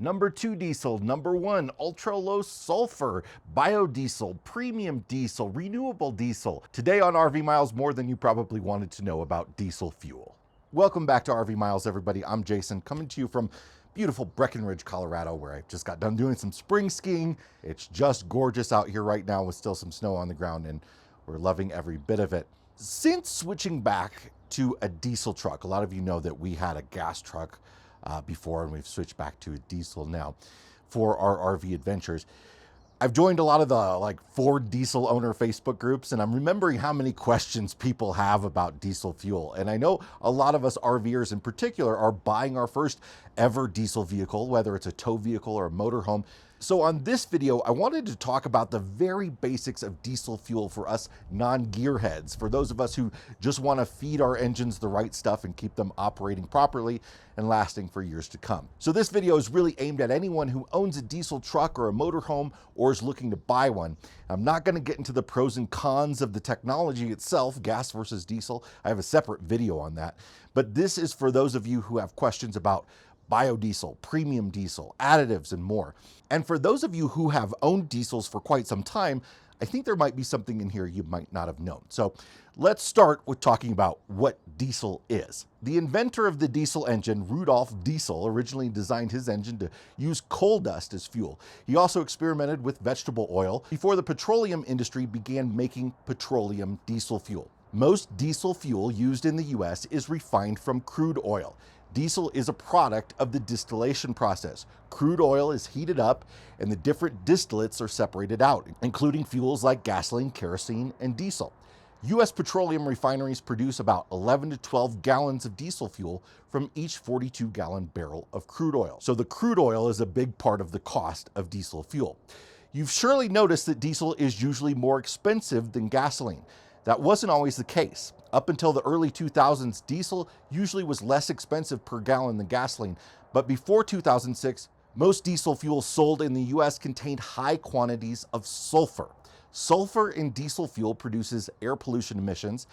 Number 2 diesel, number 1 ultra low sulfur, biodiesel, premium diesel, renewable diesel. Today on RV Miles, more than you probably wanted to know about diesel fuel. Welcome back to RV Miles, everybody. I'm Jason, coming to you from beautiful Breckenridge, Colorado, where I just got done doing some spring skiing. It's just gorgeous out here right now with still some snow on the ground, and we're loving every bit of it. Since switching back to a diesel truck, a lot of you know that we had a gas truck before, and we've switched back to a diesel now for our RV adventures. I've joined a lot of the Ford diesel owner Facebook groups, and I'm remembering how many questions people have about diesel fuel. And I know a lot of us RVers in particular are buying our first ever diesel vehicle, whether it's a tow vehicle or a motorhome. So on this video, I wanted to talk about the very basics of diesel fuel for us non-gearheads, for those of us who just want to feed our engines the right stuff and keep them operating properly and lasting for years to come. So this video is really aimed at anyone who owns a diesel truck or a motorhome or is looking to buy one. I'm not going to get into the pros and cons of the technology itself, gas versus diesel. I have a separate video on that. But this is for those of you who have questions about biodiesel, premium diesel, additives, and more. And for those of you who have owned diesels for quite some time, I think there might be something in here you might not have known. So let's start with talking about what diesel is. The inventor of the diesel engine, Rudolf Diesel, originally designed his engine to use coal dust as fuel. He also experimented with vegetable oil before the petroleum industry began making petroleum diesel fuel. Most diesel fuel used in the US is refined from crude oil. Diesel is a product of the distillation process. Crude oil is heated up and the different distillates are separated out, including fuels like gasoline, kerosene, and diesel. U.S. petroleum refineries produce about 11 to 12 gallons of diesel fuel from each 42-gallon barrel of crude oil. So the crude oil is a big part of the cost of diesel fuel. You've surely noticed that diesel is usually more expensive than gasoline. That wasn't always the case. Up until the early 2000s, diesel usually was less expensive per gallon than gasoline, but before 2006, most diesel fuel sold in the US contained high quantities of sulfur. Sulfur in diesel fuel produces air pollution emissions,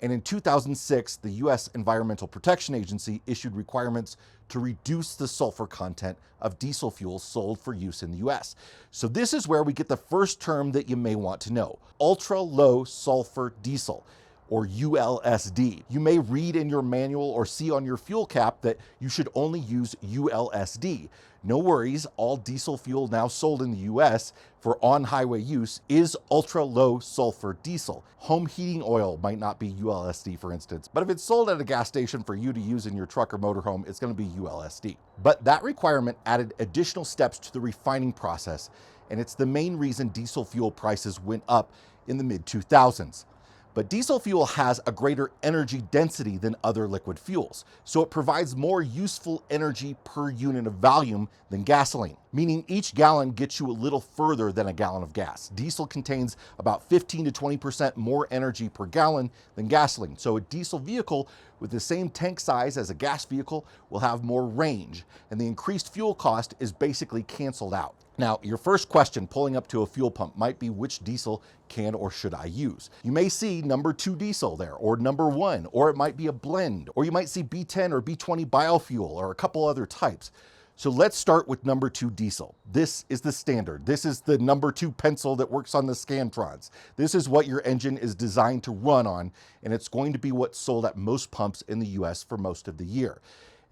and in 2006, the US Environmental Protection Agency issued requirements to reduce the sulfur content of diesel fuel sold for use in the US. So this is where we get the first term that you may want to know: Ultra Low Sulfur Diesel, or ULSD. You may read in your manual or see on your fuel cap that you should only use ULSD. No worries, all diesel fuel now sold in the US for on-highway use is ultra low sulfur diesel. Home heating oil might not be ULSD, for instance, but if it's sold at a gas station for you to use in your truck or motorhome, it's going to be ULSD. But that requirement added additional steps to the refining process, and it's the main reason diesel fuel prices went up in the mid-2000s. But diesel fuel has a greater energy density than other liquid fuels, so it provides more useful energy per unit of volume than gasoline, meaning each gallon gets you a little further than a gallon of gas. Diesel contains about 15 to 20% more energy per gallon than gasoline, so a diesel vehicle with the same tank size as a gas vehicle will have more range, and the increased fuel cost is basically canceled out. Now, your first question pulling up to a fuel pump might be, which diesel can or should I use? You may see number 2 diesel there, or number 1, or it might be a blend, or you might see B10 or B20 biofuel, or a couple other types. So let's start with number 2 diesel. This is the standard. This is the number 2 pencil that works on the Scantrons. This is what your engine is designed to run on, and it's going to be what's sold at most pumps in the US for most of the year.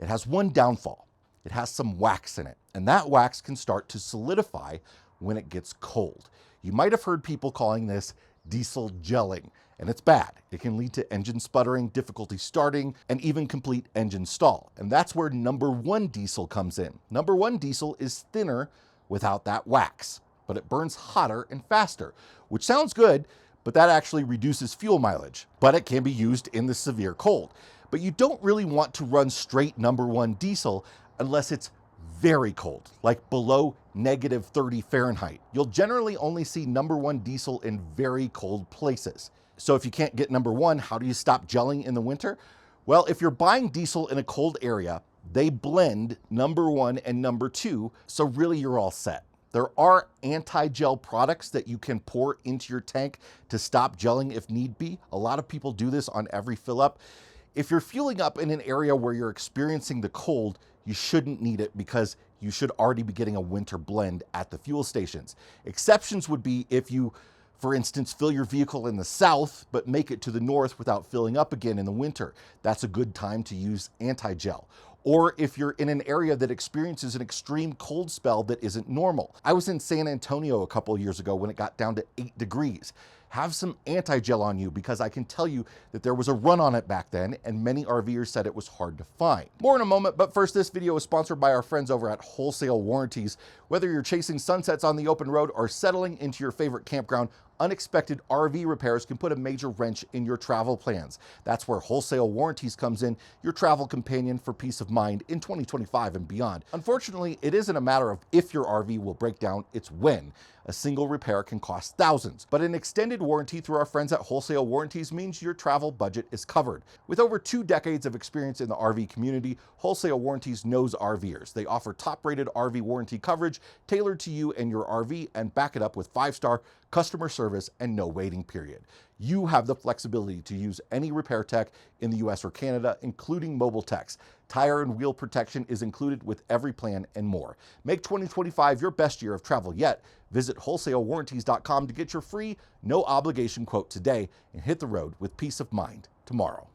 It has one downfall. It has some wax in it, and that wax can start to solidify when it gets cold. You might have heard people calling this diesel gelling, and it's bad. It can lead to engine sputtering, difficulty starting, and even complete engine stall. And that's where number 1 diesel comes in. Number 1 diesel is thinner without that wax, but it burns hotter and faster, which sounds good, but that actually reduces fuel mileage. But it can be used in the severe cold. But you don't really want to run straight number 1 diesel unless it's very cold, like below -30 Fahrenheit. You'll generally only see number 1 diesel in very cold places. So if you can't get number 1, how do you stop gelling in the winter? Well, if you're buying diesel in a cold area, they blend number 1 and number 2, so really you're all set. There are anti-gel products that you can pour into your tank to stop gelling if need be. A lot of people do this on every fill up. If you're fueling up in an area where you're experiencing the cold, you shouldn't need it because you should already be getting a winter blend at the fuel stations. Exceptions would be if you, for instance, fill your vehicle in the south, but make it to the north without filling up again in the winter. That's a good time to use anti-gel. Or if you're in an area that experiences an extreme cold spell that isn't normal. I was in San Antonio a couple of years ago when it got down to 8 degrees. Have some anti-gel on you because I can tell you that there was a run on it back then and many RVers said it was hard to find. More in a moment, but first, this video is sponsored by our friends over at Wholesale Warranties. Whether you're chasing sunsets on the open road or settling into your favorite campground, unexpected RV repairs can put a major wrench in your travel plans. That's where Wholesale Warranties comes in, your travel companion for peace of mind in 2025 and beyond. Unfortunately, it isn't a matter of if your RV will break down, it's when. A single repair can cost thousands, but an extended warranty through our friends at Wholesale Warranties means your travel budget is covered. With over 2 decades of experience in the RV community, Wholesale Warranties knows RVers. They offer top-rated RV warranty coverage tailored to you and your RV and back it up with 5-star customer service and no waiting period. You have the flexibility to use any repair tech in the US or Canada, including mobile techs. Tire and wheel protection is included with every plan and more. Make 2025 your best year of travel yet. Visit wholesalewarranties.com to get your free, no obligation quote today and hit the road with peace of mind tomorrow.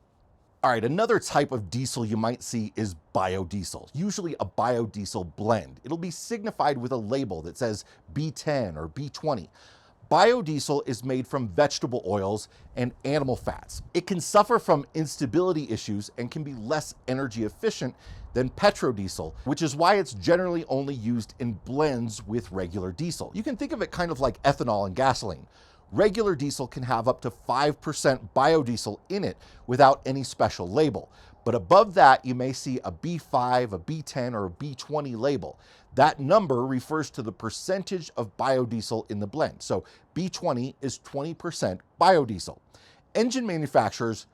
All right, another type of diesel you might see is biodiesel, usually a biodiesel blend. It'll be signified with a label that says B10 or B20. Biodiesel is made from vegetable oils and animal fats. It can suffer from instability issues and can be less energy efficient than petrodiesel, which is why it's generally only used in blends with regular diesel. You can think of it kind of like ethanol and gasoline. Regular diesel can have up to 5% biodiesel in it without any special label. But above that, you may see a B5, a B10, or a B20 label. That number refers to the percentage of biodiesel in the blend. So B20 is 20% biodiesel. Engine manufacturers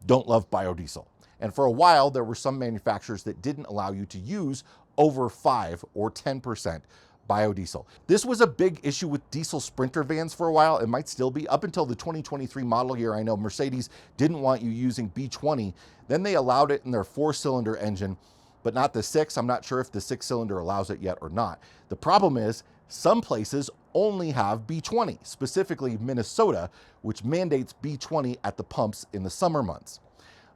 don't love biodiesel. And for a while, there were some manufacturers that didn't allow you to use over 5 or 10% biodiesel. This was a big issue with diesel Sprinter vans for a while. It might still be up until the 2023 model year. I know Mercedes didn't want you using B20. Then they allowed it in their 4-cylinder engine, but not the 6. I'm not sure if the 6-cylinder allows it yet or not. The problem is some places only have B20, specifically Minnesota, which mandates B20 at the pumps in the summer months.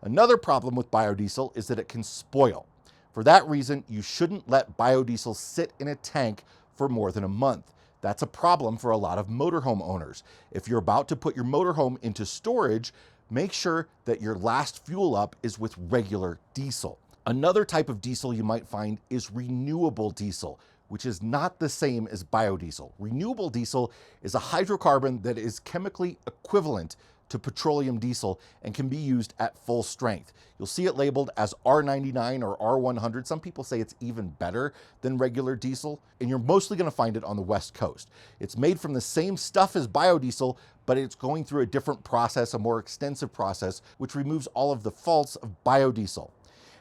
Another problem with biodiesel is that it can spoil. For that reason, you shouldn't let biodiesel sit in a tank for more than a month. That's a problem for a lot of motorhome owners. If you're about to put your motorhome into storage, make sure that your last fuel up is with regular diesel. Another type of diesel you might find is renewable diesel, which is not the same as biodiesel. Renewable diesel is a hydrocarbon that is chemically equivalent to petroleum diesel and can be used at full strength. You'll see it labeled as R99 or R100. Some people say it's even better than regular diesel, and you're mostly going to find it on the West Coast. It's made from the same stuff as biodiesel, but it's going through a different process, a more extensive process, which removes all of the faults of biodiesel.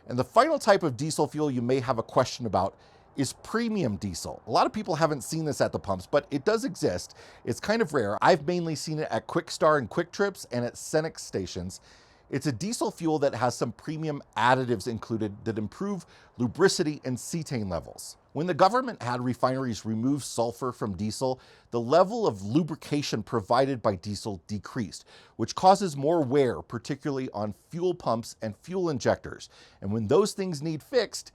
And the final type of diesel fuel you may have a question about is premium diesel. A lot of people haven't seen this at the pumps, but it does exist. It's kind of rare. I've mainly seen it at Quick Star and Quick Trips and at Cenex stations. It's a diesel fuel that has some premium additives included that improve lubricity and cetane levels. When the government had refineries remove sulfur from diesel, the level of lubrication provided by diesel decreased, which causes more wear, particularly on fuel pumps and fuel injectors. And when those things need fixed,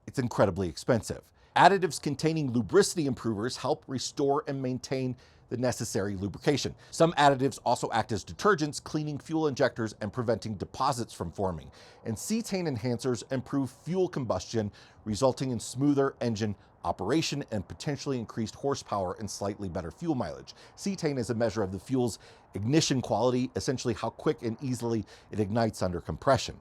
it's incredibly expensive. Additives containing lubricity improvers help restore and maintain the necessary lubrication. Some additives also act as detergents, cleaning fuel injectors and preventing deposits from forming. And cetane enhancers improve fuel combustion, resulting in smoother engine operation and potentially increased horsepower and slightly better fuel mileage. Cetane is a measure of the fuel's ignition quality, essentially how quick and easily it ignites under compression.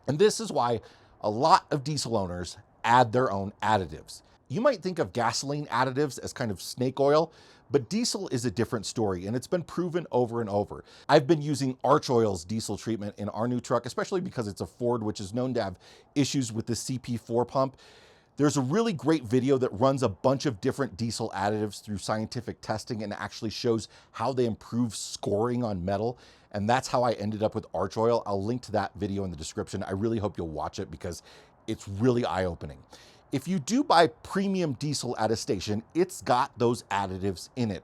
And this is why a lot of diesel owners add their own additives. You might think of gasoline additives as kind of snake oil, but diesel is a different story, and it's been proven over and over. I've been using Arch Oil's diesel treatment in our new truck, especially because it's a Ford, which is known to have issues with the CP4 pump. There's a really great video that runs a bunch of different diesel additives through scientific testing and actually shows how they improve scoring on metal. And that's how I ended up with Arch Oil. I'll link to that video in the description. I really hope you'll watch it because It's really eye-opening. If you do buy premium diesel at a station, it's got those additives in it.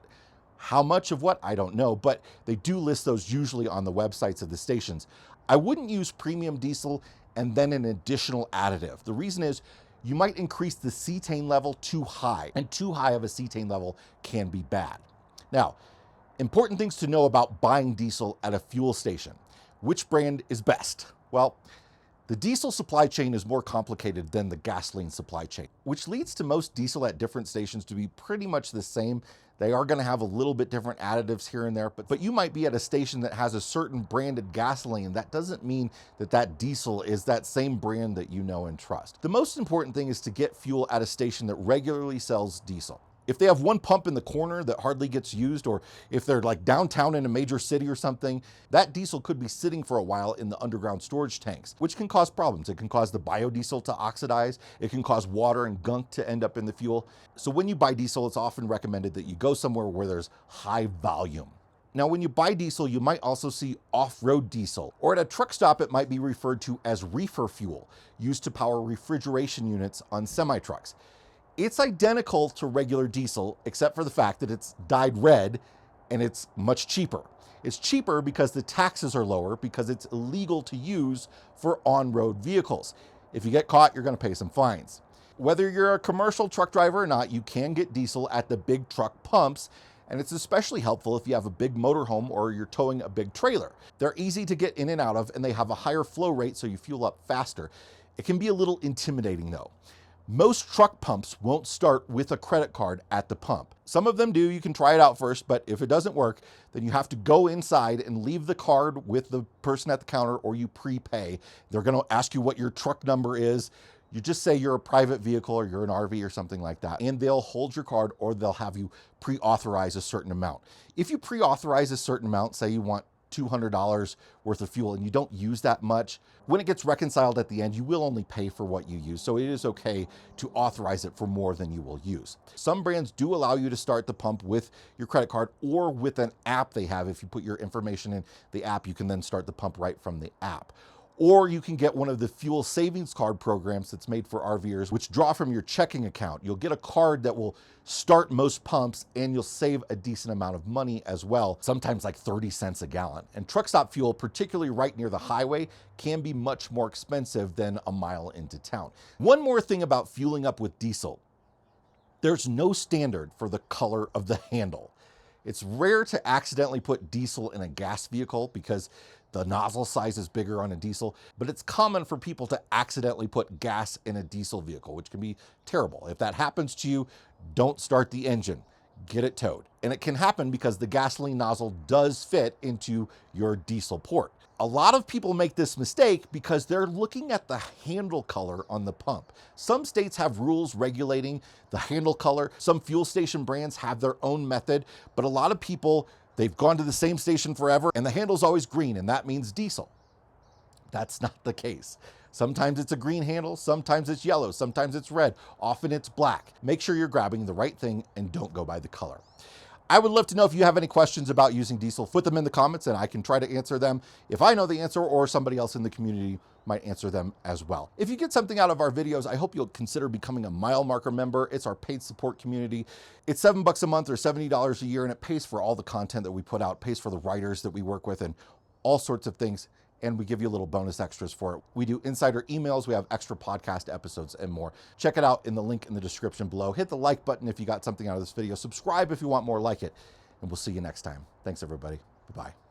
How much of what, I don't know, but they do list those usually on the websites of the stations. I wouldn't use premium diesel and then an additional additive. The reason is you might increase the cetane level too high, and too high of a cetane level can be bad. Now, important things to know about buying diesel at a fuel station. Which brand is best? Well, the diesel supply chain is more complicated than the gasoline supply chain, which leads to most diesel at different stations to be pretty much the same. They are going to have a little bit different additives here and there, but you might be at a station that has a certain branded gasoline. That doesn't mean that that diesel is that same brand that you know and trust. The most important thing is to get fuel at a station that regularly sells diesel. If they have one pump in the corner that hardly gets used, or if they're like downtown in a major city or something, that diesel could be sitting for a while in the underground storage tanks, which can cause problems. It can cause the biodiesel to oxidize. It can cause water and gunk to end up in the fuel. So when you buy diesel, it's often recommended that you go somewhere where there's high volume. Now, when you buy diesel, you might also see off-road diesel, or at a truck stop, it might be referred to as reefer fuel, used to power refrigeration units on semi-trucks. It's identical to regular diesel, except for the fact that it's dyed red and it's much cheaper. It's cheaper because the taxes are lower, because it's illegal to use for on-road vehicles. If you get caught, you're going to pay some fines. Whether you're a commercial truck driver or not, you can get diesel at the big truck pumps, and it's especially helpful if you have a big motorhome or you're towing a big trailer. They're easy to get in and out of, and they have a higher flow rate, so you fuel up faster. It can be a little intimidating though. Most truck pumps won't start with a credit card at the pump. Some of them do. You can try it out first, but if it doesn't work, then you have to go inside and leave the card with the person at the counter, or you prepay. They're going to ask you what your truck number is. You just say you're a private vehicle or you're an RV or something like that, and they'll hold your card, or they'll have you pre-authorize a certain amount. If you pre-authorize a certain amount, say you want $200 worth of fuel and you don't use that much, when it gets reconciled at the end, you will only pay for what you use. So it is okay to authorize it for more than you will use. Some brands do allow you to start the pump with your credit card or with an app they have. If you put your information in the app, you can then start the pump right from the app. Or you can get one of the fuel savings card programs that's made for RVers, which draw from your checking account. You'll get a card that will start most pumps, and you'll save a decent amount of money as well, sometimes like 30 cents a gallon. And truck stop fuel, particularly right near the highway, can be much more expensive than a mile into town. One more thing about fueling up with diesel. There's no standard for the color of the handle. It's rare to accidentally put diesel in a gas vehicle because the nozzle size is bigger on a diesel, but it's common for people to accidentally put gas in a diesel vehicle, which can be terrible. If that happens to you, don't start the engine, get it towed. And it can happen because the gasoline nozzle does fit into your diesel port. A lot of people make this mistake because they're looking at the handle color on the pump. Some states have rules regulating the handle color. Some fuel station brands have their own method, but a lot of people, they've gone to the same station forever and the handle's always green, and that means diesel. That's not the case. Sometimes it's a green handle, sometimes it's yellow, sometimes it's red, often it's black. Make sure you're grabbing the right thing and don't go by the color. I would love to know if you have any questions about using diesel. Put them in the comments and I can try to answer them if I know the answer, or somebody else in the community might answer them as well. If you get something out of our videos, I hope you'll consider becoming a Mile Marker member. It's our paid support community. It's $7 a month or $70 a year, and it pays for all the content that we put out, pays for the writers that we work with, and all sorts of things. And we give you little bonus extras for it. We do insider emails, we have extra podcast episodes and more. Check it out in the link in the description below. Hit the like button if you got something out of this video. Subscribe if you want more like it. And we'll see you next time. Thanks, everybody. Bye-bye.